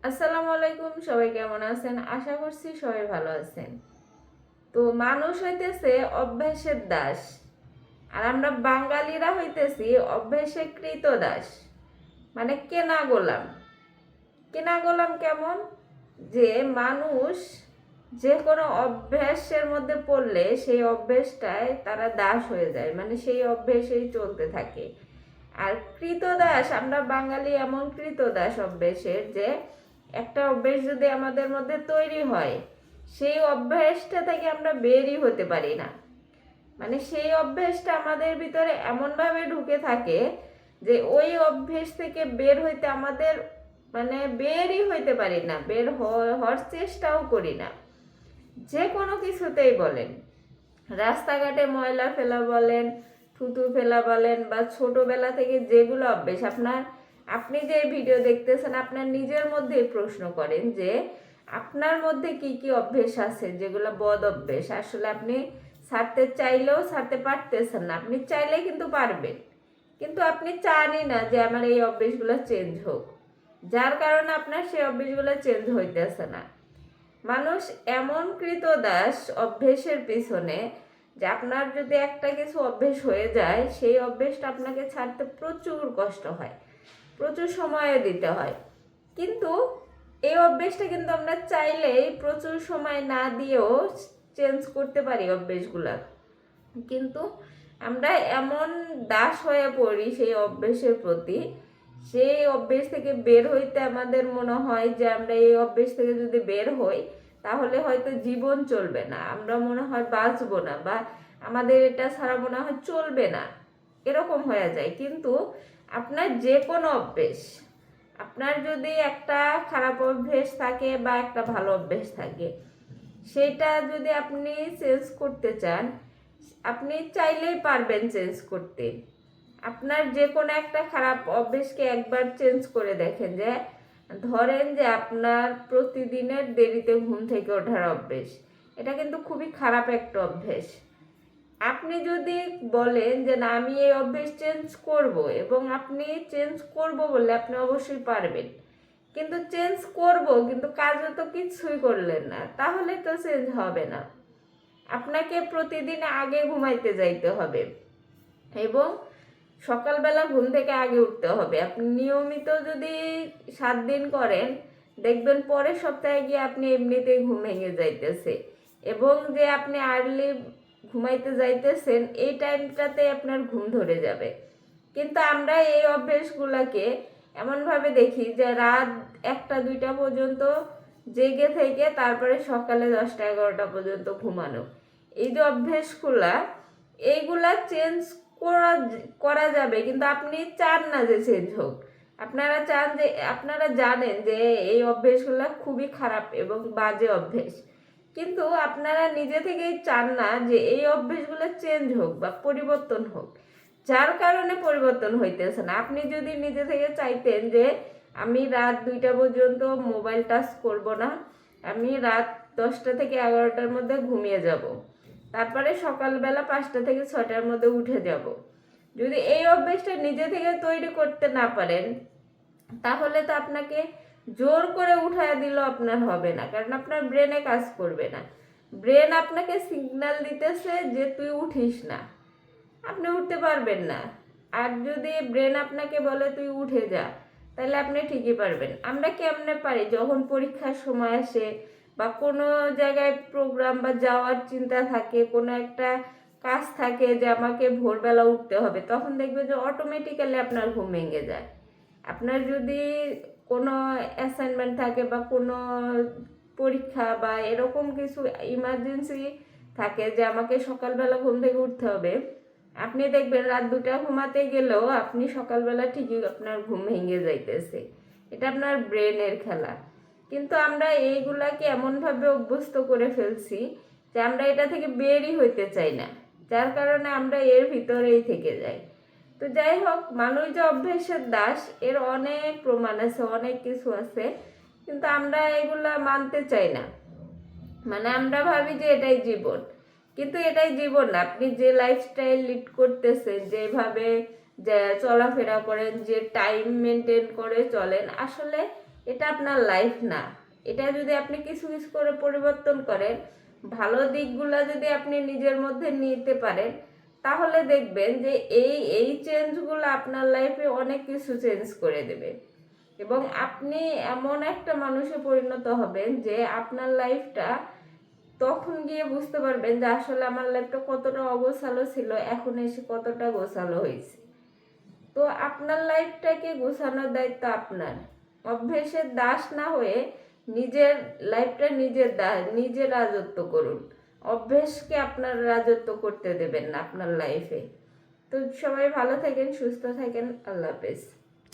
আসসালামু আলাইকুম, সবাই কেমন আছেন? আশা করছি সবাই ভালো আছেন। তো মানুষ হইতেছে অভ্যাসের দাস, আর আমরা বাঙালিরা হইতেছি অভ্যাসে কৃতদাস, মানে কেনা গোলাম। কেনা গোলাম কেমন? যে মানুষ যে কোনো অভ্যাসের মধ্যে পড়লে সেই অভ্যাসটায় তারা দাস হয়ে যায়, মানে সেই অভ্যাসেই চলতে থাকে। আর কৃতদাস, আমরা বাঙালি এমন কৃতদাস অভ্যাসের, যে একটা অভ্যাস যদি আমাদের মধ্যে তৈরি হয়, সেই অভ্যাসটা থেকে আমরা বেরই হতে পারি না। মানে সেই অভ্যাসটা আমাদের ভিতরে এমনভাবে ঢুকে থাকে যে ওই অভ্যাস থেকে বের হইতে আমাদের মানে বেরই হইতে পারি না, বের হওয়ার চেষ্টাও করি না। যে কোনো কিছুতেই বলেন, রাস্তাঘাটে ময়লা ফেলা বলেন, থুতু ফেলা বলেন, বা ছোটবেলা থেকে যেগুলো অভ্যেস আপনি যে ভিডিও দেখতেছেন, আপনার নিজের মধ্যেই প্রশ্ন করেন যে আপনার মধ্যে কি কি অভ্যেস আছে যেগুলো বদ অভ্যেস, আসলে আপনি ছাড়তে চাইলেও ছাড়তে পারতেছেন না। আপনি চাইলে কিন্তু পারবেন, কিন্তু আপনি চানই না যে আমার এই অভ্যেসগুলো চেঞ্জ হোক, যার কারণে আপনার সেই অভ্যেসগুলো চেঞ্জ হইতেছে না। মানুষ এমন কৃতদাস অভ্যেসের পিছনে, যে আপনার যদি একটা কিছু অভ্যেস হয়ে যায়, সেই অভ্যেসটা আপনাকে ছাড়তে প্রচুর কষ্ট হয়, প্রচুর সময় দিতে হয়। কিন্তু এই অভ্যেসটা কিন্তু আমরা চাইলেই প্রচুর সময় না দিয়েও চেঞ্জ করতে পারি অভ্যেসগুলা। কিন্তু আমরা এমন দাস হয়ে পড়ি সেই অভ্যেসের প্রতি, সেই অভ্যেস থেকে বের হইতে আমাদের মনে হয় যে আমরা এই অভ্যেস থেকে যদি বের হই তাহলে হয়তো জীবন চলবে না, আমরা মনে হয় বাঁচবো না, বা আমাদের এটা ছাড়া মনে হয় চলবে না, এরকম হয়ে যায়। কিন্তু আপনার যে কোনো অভ্যেস, আপনার যদি একটা খারাপ অভ্যেস থাকে বা একটা ভালো অভ্যেস থাকে, সেটা যদি আপনি চেঞ্জ করতে চান, আপনি চাইলেই পারবেন চেঞ্জ করতে। আপনার যে কোনো একটা খারাপ অভ্যেসকে একবার চেঞ্জ করে দেখেন, যে ধরেন যে আপনার প্রতিদিনের দেরিতে ঘুম থেকে ওঠার অভ্যেস, এটা কিন্তু খুবই খারাপ একটা অভ্যেস। আপনি যদি বলেন যে না, আমি এই অভ্যেস চেঞ্জ করব, এবং আপনি চেঞ্জ করব বললে আপনি অবশ্যই পারবেন, কিন্তু চেঞ্জ করব কিন্তু কাজও তো কিছুই করলেন না, তাহলে তো চেঞ্জ হবে না। আপনাকে প্রতিদিন আগে ঘুমাইতে যাইতে হবে, এবং সকালবেলা ঘুম থেকে আগে উঠতে হবে। আপনি নিয়মিত যদি 7 দিন করেন, দেখবেন পরের সপ্তাহে গিয়ে আপনি এমনিতেই ঘুম ভেঙে যাইতেছে, এবং যে আপনি আর্লি ঘুমাইতে যাইতেছেন এই টাইমটাতে আপনার ঘুম ধরে যাবে। কিন্তু আমরা এই অভ্যেসগুলোকে এমনভাবে দেখি যে রাত 1টা 2টা পর্যন্ত জেগে থেকে তারপরে সকালে 10টা 11টা পর্যন্ত ঘুমানো, এই যে অভ্যেসগুলা, এইগুলা চেঞ্জ করা করা যাবে, কিন্তু আপনি চান না যে চেঞ্জ হোক। আপনারা চান যে, আপনারা জানেন যে এই অভ্যেসগুলো খুবই খারাপ এবং বাজে অভ্যেস, কিন্তু আপনারা নিজে থেকেই চান না যে এই অভ্যেসগুলো চেঞ্জ হোক বা পরিবর্তন হোক, যার কারণে পরিবর্তন হইতেছে না। আপনি যদি নিজে থেকে চাইতেন যে আমি রাত 2টা পর্যন্ত মোবাইল টাচ করব না, আমি রাত 10টা থেকে 11টার মধ্যে ঘুমিয়ে যাব, তারপরে সকালবেলা 5টা থেকে 6টার মধ্যে উঠে যাব, যদি এই অভ্যেসটা নিজে থেকে তৈরি করতে না পারেন, তাহলে তো আপনাকে জোর করে উঠায় দিলেও আপনার হবে না, কারণ আপনার ব্রেনে কাজ করবে না। ব্রেন আপনাকে সিগন্যাল দিতেছে যে তুই উঠিস না, আপনি উঠতে পারবেন না। আর যদি ব্রেন আপনাকে বলে তুই উঠে যা, তাহলে আপনি ঠিকই পারবেন। আমরা কেমনে পারি? যখন পরীক্ষার সময় আসে, বা কোনো জায়গায় প্রোগ্রাম বা যাওয়ার চিন্তা থাকে, কোনো একটা কাজ থাকে যে আমাকে ভোরবেলা উঠতে হবে, তখন দেখবে যে অটোমেটিক্যালি আপনার ঘুম ভেঙে যায়। আপনার যদি কোনো অ্যাসাইনমেন্ট থাকে বা কোনো পরীক্ষা বা এরকম কিছু ইমার্জেন্সি থাকে যে আমাকে সকালবেলা ঘুম থেকে উঠতে হবে, আপনি দেখবেন রাত 2টা ঘুমাতে গেলেও আপনি সকালবেলা ঠিকই আপনার ঘুম ভেঙে যাইতেছে। এটা আপনার ব্রেনের খেলা। কিন্তু আমরা এইগুলাকে এমনভাবে অভ্যস্ত করে ফেলছি যে আমরা এটা থেকে বেরই হইতে চাই না, যার কারণে আমরা এর ভিতরেই থেকে যাই। তো যাই হোক, মানুষ যে অভ্যেসের দাস, এর অনেক প্রমাণ আছে, অনেক কিছু আছে, কিন্তু আমরা এগুলা মানতে চাই না। মানে আমরা ভাবি যে এটাই জীবন, কিন্তু এটাই জীবন না। আপনি যে লাইফস্টাইল লিড করতেছেন, যেভাবে যে চলাফেরা করেন, যে টাইম মেনটেন করে চলেন, আসলে এটা আপনার লাইফ না। এটা যদি আপনি কিছু কিছু করে পরিবর্তন করেন, ভালো দিকগুলো যদি আপনি নিজের মধ্যে নিতে পারেন, তাহলে দেখবেন যে এই চেঞ্জগুলো আপনার লাইফে অনেক কিছু চেঞ্জ করে দেবে এবং আপনি এমন একটা মানুষে পরিণত হবেন যে আপনার লাইফটা তখন গিয়ে বুঝতে পারবেন যে আসলে আমার লাইফটা কতটা অগোছালো ছিল, এখন এসে কতটা গোছালো হয়েছে। তো আপনার লাইফটাকে গোছানোর দায়িত্ব আপনার। অভ্যেসের দাস না হয়ে নিজের লাইফটা নিজে রাজত্ব করুন। অভ্যেসকে আপনার রাজত্ব করতে দেবেন না আপনার লাইফে। তো সবাই ভালো থাকেন, সুস্থ থাকেন। আল্লাহ হাফেজ।